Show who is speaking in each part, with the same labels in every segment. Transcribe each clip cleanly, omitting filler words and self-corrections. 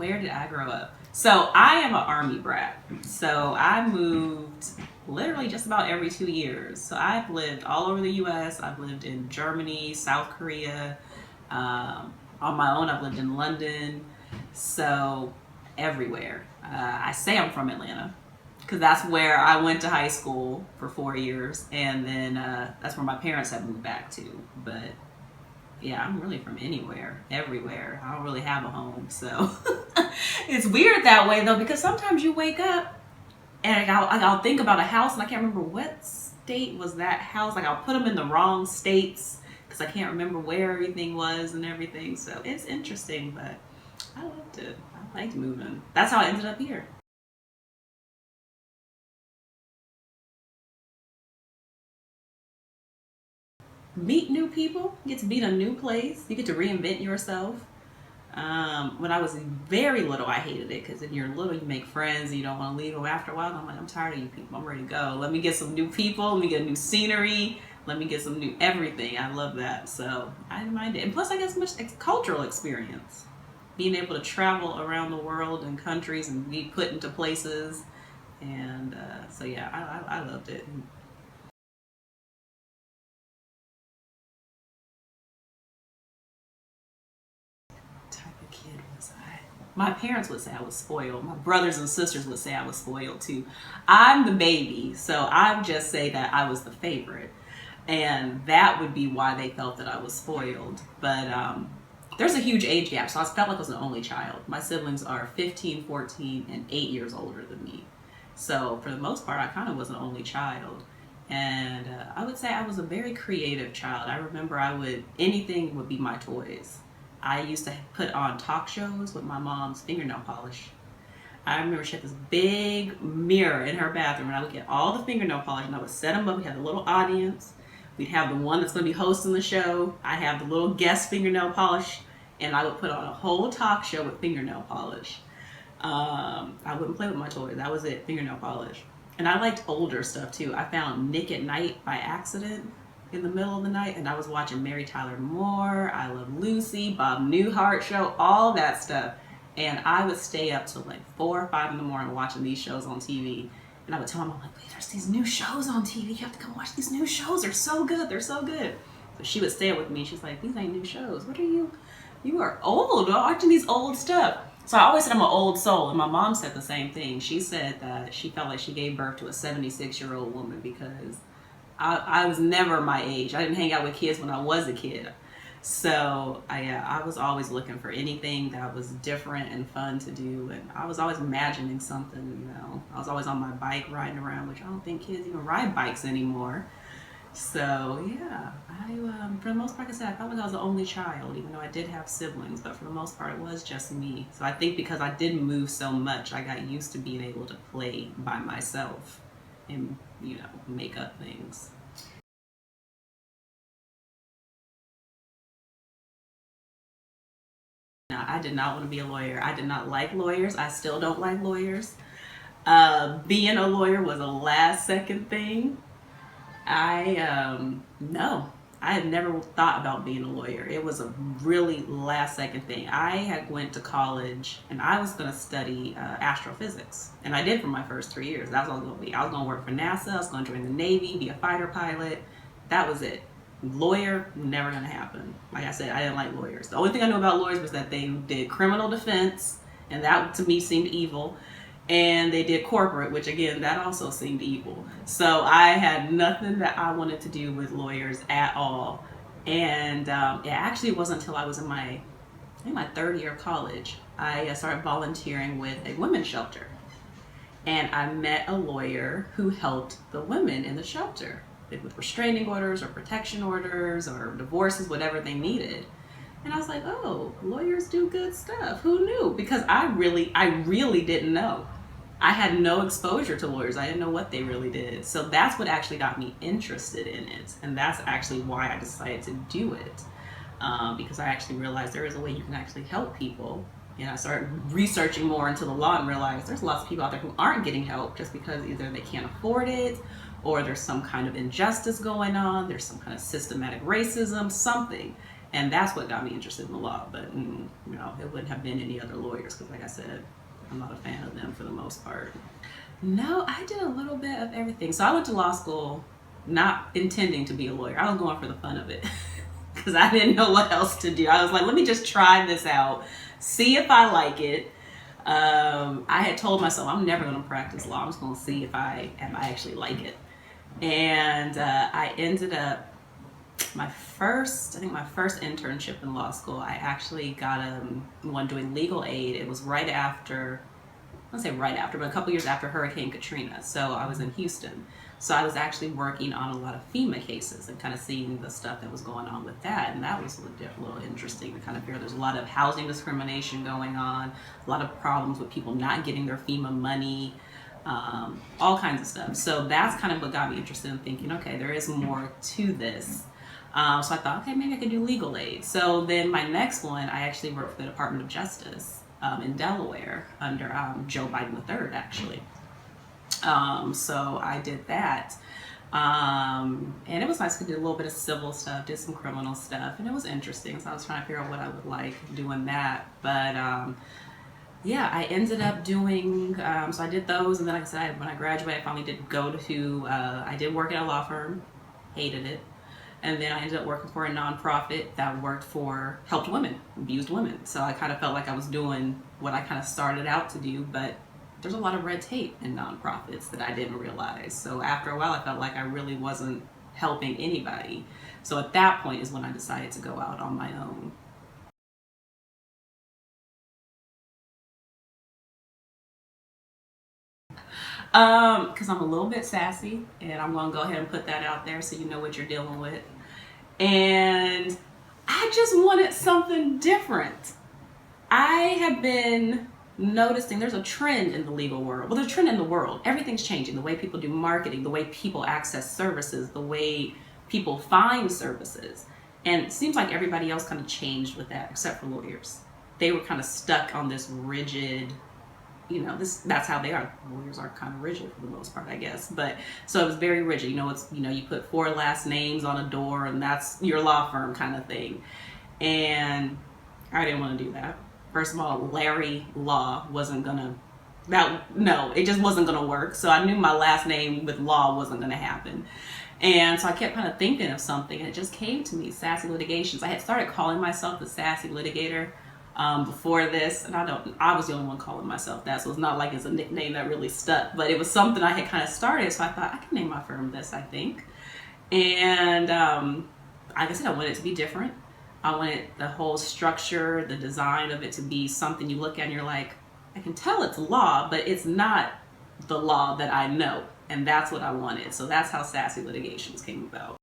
Speaker 1: Where did I grow up? So I am an Army brat. So I moved literally just about every 2 years. So I've lived all over the US. I've lived in Germany, South Korea. On my own, I've lived in London. So everywhere. I say I'm from Atlanta because that's where I went to high school for 4 years. And then that's where my parents have moved back to. But yeah, I'm really from anywhere, everywhere. I don't really have a home, so it's weird that way though, because sometimes you wake up and I'll think about a house and I can't remember what state was that house. Like I'll put them in the wrong states because I can't remember where everything was and everything. So it's interesting, but I loved it. I liked moving. That's how I ended up here. Meet new people, you get to be in a new place, you get to reinvent yourself. When I was very little, I hated it because if you're little, you make friends and you don't want to leave them after a while. I'm like, I'm tired of you people. I'm ready to go. Let me get some new people. Let me get new scenery. Let me get some new everything. I love that. So I didn't mind it. And plus, I got so much cultural experience. Being able to travel around the world and countries and be put into places. And so, yeah, I loved it. Kid was I? My parents would say I was spoiled. My brothers and sisters would say I was spoiled too. I'm the baby, so I would just say that I was the favorite. And that would be why they felt that I was spoiled. But there's a huge age gap, so I felt like I was an only child. My siblings are 15, 14, and 8 years older than me. So for the most part, I kind of was an only child. And I would say I was a very creative child. I remember anything would be my toys. I used to put on talk shows with my mom's fingernail polish. I remember she had this big mirror in her bathroom and I would get all the fingernail polish and I would set them up. We had a little audience. We'd have the one that's going to be hosting the show. I have the little guest fingernail polish and I would put on a whole talk show with fingernail polish. I wouldn't play with my toys. That was it, fingernail polish. And I liked older stuff too. I found Nick at Night by accident in the middle of the night and I was watching Mary Tyler Moore, I Love Lucy, Bob Newhart show, all that stuff. And I would stay up till like 4 or 5 in the morning watching these shows on TV. And I would tell my mom, like, wait, there's these new shows on TV. You have to come watch these new shows. They're so good. They're so good. So she would stay up with me. She's like, these ain't new shows. What are you? You are old watching these old stuff. So I always said I'm an old soul. And my mom said the same thing. She said that she felt like she gave birth to a 76-year-old woman because I was never my age. I didn't hang out with kids when I was a kid. So I was always looking for anything that was different and fun to do. And I was always imagining something, you know. I was always on my bike riding around, which I don't think kids even ride bikes anymore. So yeah, for the most part, like I said, I felt like I was the only child, even though I did have siblings. But for the most part, it was just me. So I think because I didn't move so much, I got used to being able to play by myself and, you know, make up things. Now, I did not want to be a lawyer. I did not like lawyers. I still don't like lawyers. Being a lawyer was a last second thing. No, I had never thought about being a lawyer. It was a really last second thing. I had went to college and I was going to study astrophysics. And I did for my first 3 years. That's what I was going to be. I was going to work for NASA. I was going to join the Navy, be a fighter pilot. That was it. Lawyer, never going to happen. Like I said, I didn't like lawyers. The only thing I knew about lawyers was that they did criminal defense. And that to me seemed evil. And they did corporate, which again, that also seemed evil. So I had nothing that I wanted to do with lawyers at all. And it actually wasn't until I was in my 3rd year of college, I started volunteering with a women's shelter. And I met a lawyer who helped the women in the shelter with restraining orders or protection orders or divorces, whatever they needed. And I was like, oh, lawyers do good stuff. Who knew? Because I really didn't know. I had no exposure to lawyers. I didn't know what they really did. So that's what actually got me interested in it. And that's actually why I decided to do it. Because I actually realized there is a way you can actually help people. And I started researching more into the law and realized there's lots of people out there who aren't getting help just because either they can't afford it or there's some kind of injustice going on. There's some kind of systematic racism, something. And that's what got me interested in the law. But, it wouldn't have been any other lawyers because, like I said, I'm not a fan of them for the most part. No, I did a little bit of everything. So I went to law school not intending to be a lawyer. I was going for the fun of it because I didn't know what else to do. I was like, let me just try this out, see if I like it. I had told myself I'm never going to practice law. I'm just going to see if I actually like it. And I ended up, my first internship in law school, I actually got one doing legal aid. It was right after, I don't say right after, but a couple years after Hurricane Katrina. So I was in Houston. So I was actually working on a lot of FEMA cases and kind of seeing the stuff that was going on with that. And that was a little interesting to kind of figure there's a lot of housing discrimination going on, a lot of problems with people not getting their FEMA money, all kinds of stuff. So that's kind of what got me interested in thinking, okay, there is more to this. So I thought, okay, maybe I could do legal aid. So then my next one, I actually worked for the Department of Justice in Delaware under Joe Biden III, actually. So I did that. And it was nice to do a little bit of civil stuff, did some criminal stuff, and it was interesting. So I was trying to figure out what I would like doing that. But yeah, I ended up doing, so I did those. And then, like I said, when I graduated, I finally did go to, I did work at a law firm, hated it. And then I ended up working for a nonprofit that helped women, abused women. So I kind of felt like I was doing what I kind of started out to do, but there's a lot of red tape in nonprofits that I didn't realize. So after a while, I felt like I really wasn't helping anybody. So at that point is when I decided to go out on my own. Because I'm a little bit sassy, and I'm going to go ahead and put that out there so you know what you're dealing with. And I just wanted something different. I have been noticing there's a trend in the legal world. Well, there's a trend in the world. Everything's changing. The way people do marketing, the way people access services, the way people find services. And it seems like everybody else kind of changed with that, except for lawyers. They were kind of stuck on this rigid, that's how they are. Lawyers are kind of rigid for the most part, I guess. But so it was very rigid. You put 4 last names on a door and that's your law firm kind of thing. And I didn't want to do that. First of all, Larry Law it just wasn't gonna work. So I knew my last name with law wasn't gonna happen. And so I kept kind of thinking of something and it just came to me, Sassy Litigations. I had started calling myself the Sassy Litigator before this, and I was the only one calling myself that, so it's not like it's a nickname that really stuck, but it was something I had kind of started, so I thought I can name my firm this, I think. And like I said, I wanted it to be different. I wanted the whole structure, the design of it to be something you look at and you're like, I can tell it's law, but it's not the law that I know, and that's what I wanted. So that's how Sassy Litigations came about.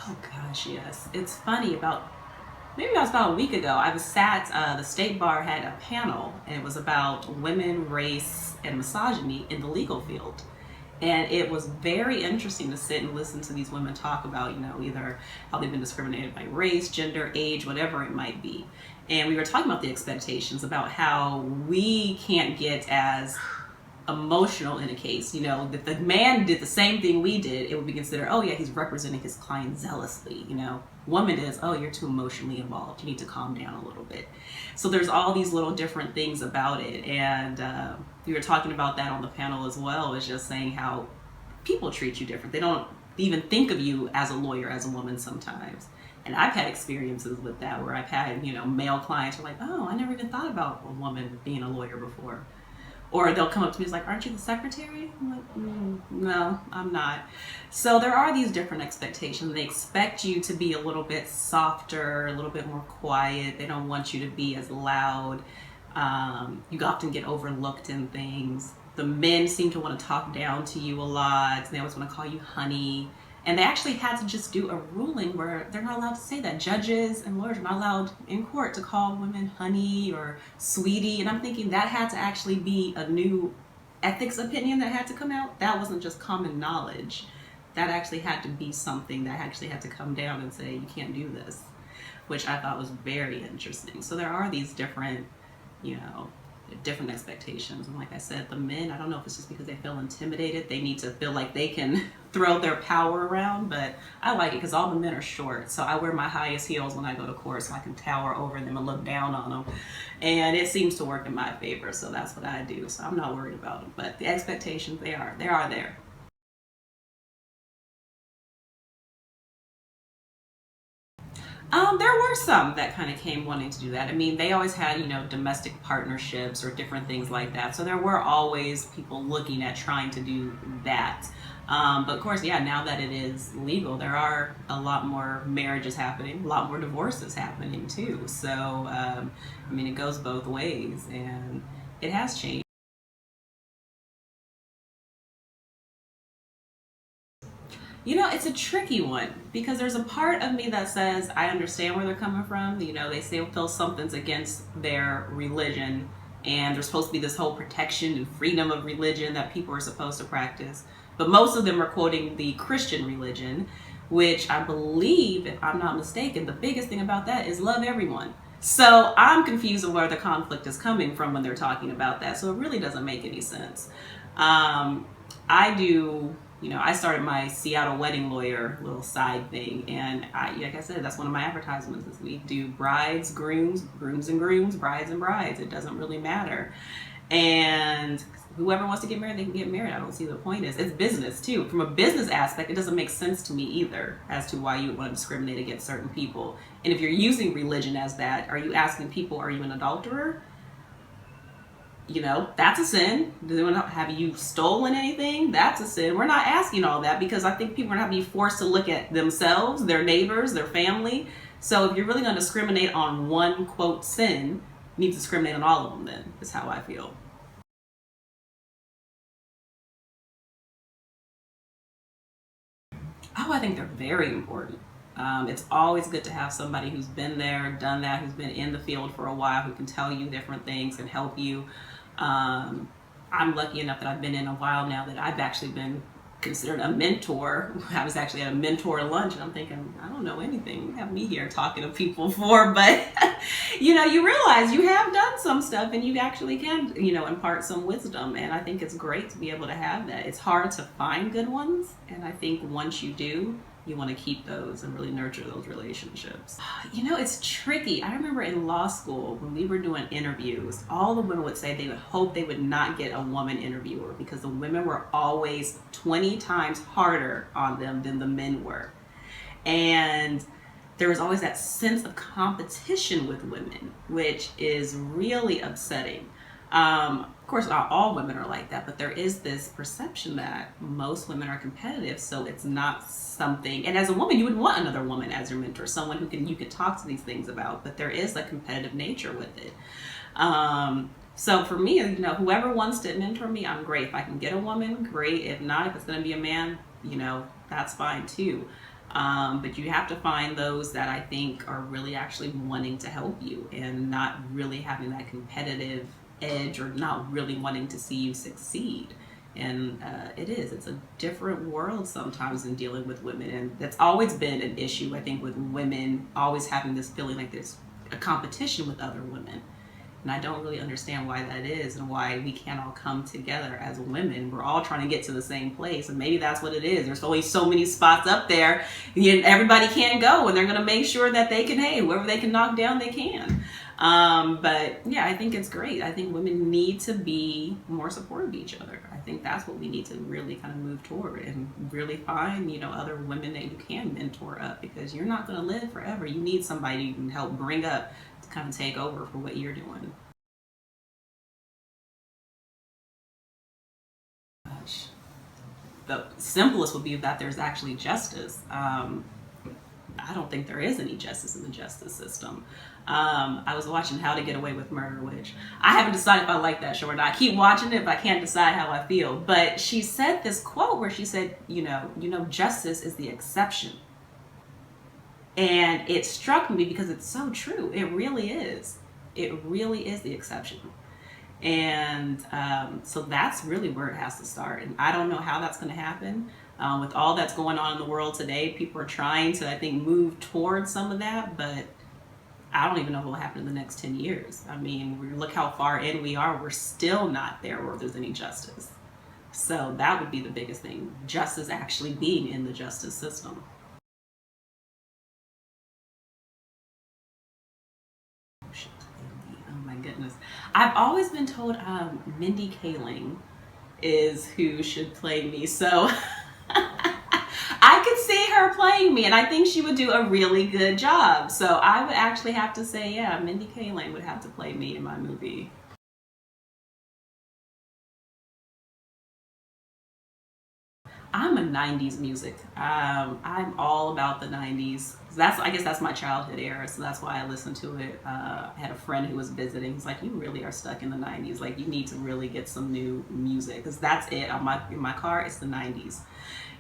Speaker 1: Oh gosh, yes. It's funny, maybe it was about a week ago, I was the State Bar had a panel, and it was about women, race, and misogyny in the legal field. And it was very interesting to sit and listen to these women talk about, either how they've been discriminated by race, gender, age, whatever it might be. And we were talking about the expectations, about how we can't get as emotional in a case. If the man did the same thing we did, it would be considered, oh yeah, he's representing his client zealously. Woman is, oh, you're too emotionally involved, you need to calm down a little bit. So there's all these little different things about it. And we were talking about that on the panel as well, is just saying how people treat you different. They don't even think of you as a lawyer, as a woman sometimes. And I've had experiences with that where I've had, male clients who are like, oh, I never even thought about a woman being a lawyer before. Or they'll come up to me and like, aren't you the secretary? I'm like, no, I'm not. So there are these different expectations. They expect you to be a little bit softer, a little bit more quiet. They don't want you to be as loud. You often get overlooked in things. The men seem to want to talk down to you a lot. They always want to call you honey. And they actually had to just do a ruling where they're not allowed to say that. Judges and lawyers are not allowed in court to call women honey or sweetie. And I'm thinking that had to actually be a new ethics opinion that had to come out. That wasn't just common knowledge. That actually had to be something that actually had to come down and say, you can't do this, which I thought was very interesting. So there are these different, different expectations. And like I said, the men, I don't know if it's just because they feel intimidated, they need to feel like they can throw their power around, but I like it because all the men are short. So I wear my highest heels when I go to court so I can tower over them and look down on them. And it seems to work in my favor, so that's what I do. So I'm not worried about them. But the expectations, they are there. There were some that kind of came wanting to do that. I mean, they always had, domestic partnerships or different things like that. So there were always people looking at trying to do that. But of course, yeah, now that it is legal, there are a lot more marriages happening, a lot more divorces happening too. So, I mean, it goes both ways, and it has changed. It's a tricky one because there's a part of me that says I understand where they're coming from. They say feel something's against their religion, and there's supposed to be this whole protection and freedom of religion that people are supposed to practice. But most of them are quoting the Christian religion, which I believe, if I'm not mistaken, the biggest thing about that is love everyone. So I'm confused of where the conflict is coming from when they're talking about that. So it really doesn't make any sense. I do, I started my Seattle wedding lawyer little side thing. And like I said, that's one of my advertisements is we do brides, grooms, grooms and grooms, brides and brides. It doesn't really matter. And whoever wants to get married, they can get married. I don't see the point is. It's business too. From a business aspect, it doesn't make sense to me either as to why you would want to discriminate against certain people. And if you're using religion as that, are you asking people, are you an adulterer? That's a sin. Have you stolen anything? That's a sin. We're not asking all that because I think people are going to be forced to look at themselves, their neighbors, their family. So if you're really going to discriminate on one, quote, sin, you need to discriminate on all of them then, is how I feel. Oh, I think they're very important. It's always good to have somebody who's been there, done that, who's been in the field for a while, who can tell you different things and help you. I'm lucky enough that I've been in a while now that I've actually been considered a mentor. I was actually at a mentor lunch and I'm thinking, I don't know anything. You have me here talking to people for, but you realize you have done some stuff and you actually can, impart some wisdom. And I think it's great to be able to have that. It's hard to find good ones. And I think once you do, you want to keep those and really nurture those relationships. It's tricky. I remember in law school when we were doing interviews, all the women would say they would hope they would not get a woman interviewer because the women were always 20 times harder on them than the men were. And there was always that sense of competition with women, which is really upsetting. Of course, not all women are like that, but there is this perception that most women are competitive, so it's not something. And as a woman, you would want another woman as your mentor, someone who you can talk to these things about. But there is a competitive nature with it. So for me, whoever wants to mentor me, I'm great. If I can get a woman, great. If not, if it's going to be a man, that's fine too. But you have to find those that I think are really actually wanting to help you and not really having that competitive edge or not really wanting to see you succeed. And it's a different world sometimes in dealing with women, and that's always been an issue I think with women, always having this feeling like there's a competition with other women. And I don't really understand why that is and why we can't all come together as women. We're all trying to get to the same place. And maybe that's what it is. There's always so many spots up there. Everybody can't go, and they're going to make sure that they can, whoever they can knock down, they can. But yeah, I think it's great. I think women need to be more supportive of each other. I think that's what we need to really kind of move toward and really find, other women that you can mentor up, because you're not going to live forever. You need somebody you can help bring up to kind of take over for what you're doing. Gosh. The simplest would be that there's actually justice. I don't think there is any justice in the justice system. I was watching How to Get Away with Murder, which I haven't decided if I like that show or not. I keep watching it, but I can't decide how I feel. But she said this quote where she said, justice is the exception. And it struck me because it's so true. It really is. It really is the exception. And so that's really where it has to start. And I don't know how that's going to happen. With all that's going on in the world today, people are trying to, I think, move towards some of that, but I don't even know what will happen in the next 10 years. I mean, look how far in we are. We're still not there where there's any justice. So that would be the biggest thing, justice actually being in the justice system. Oh my goodness. I've always been told Mindy Kaling is who should play me. So I could see her playing me, and I think she would do a really good job. So I would actually have to say, yeah, Mindy Kaling would have to play me in my movie. I'm a 90s music. I'm all about the 90s. I guess that's my childhood era, so that's why I listen to it. I had a friend who was visiting. He's like, you really are stuck in the 90s. Like, you need to really get some new music, because that's it. In my car, it's the 90s.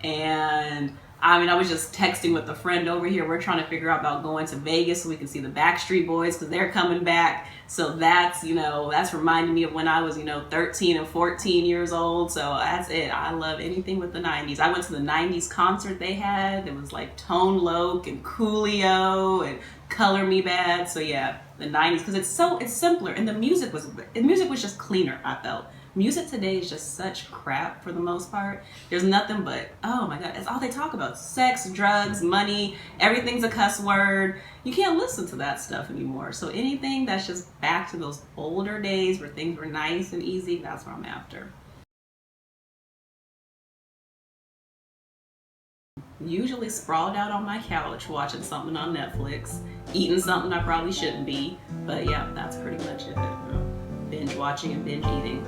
Speaker 1: And I mean, I was just texting with a friend over here. We're trying to figure out about going to Vegas so we can see the Backstreet Boys, because they're coming back. So that's, that's reminding me of when I was, 13 and 14 years old. So that's it. I love anything with the 90s. I went to the 90s concert they had. It was like Tone Loc and Coolio and Color Me Bad. So yeah, the 90s, because it's simpler, and the music was just cleaner, I felt. Music today is just such crap for the most part. There's nothing but, oh my God, that's all they talk about. Sex, drugs, money, everything's a cuss word. You can't listen to that stuff anymore. So anything that's just back to those older days where things were nice and easy, that's what I'm after. Usually sprawled out on my couch watching something on Netflix, eating something I probably shouldn't be. But yeah, that's pretty much it. Binge watching and binge eating.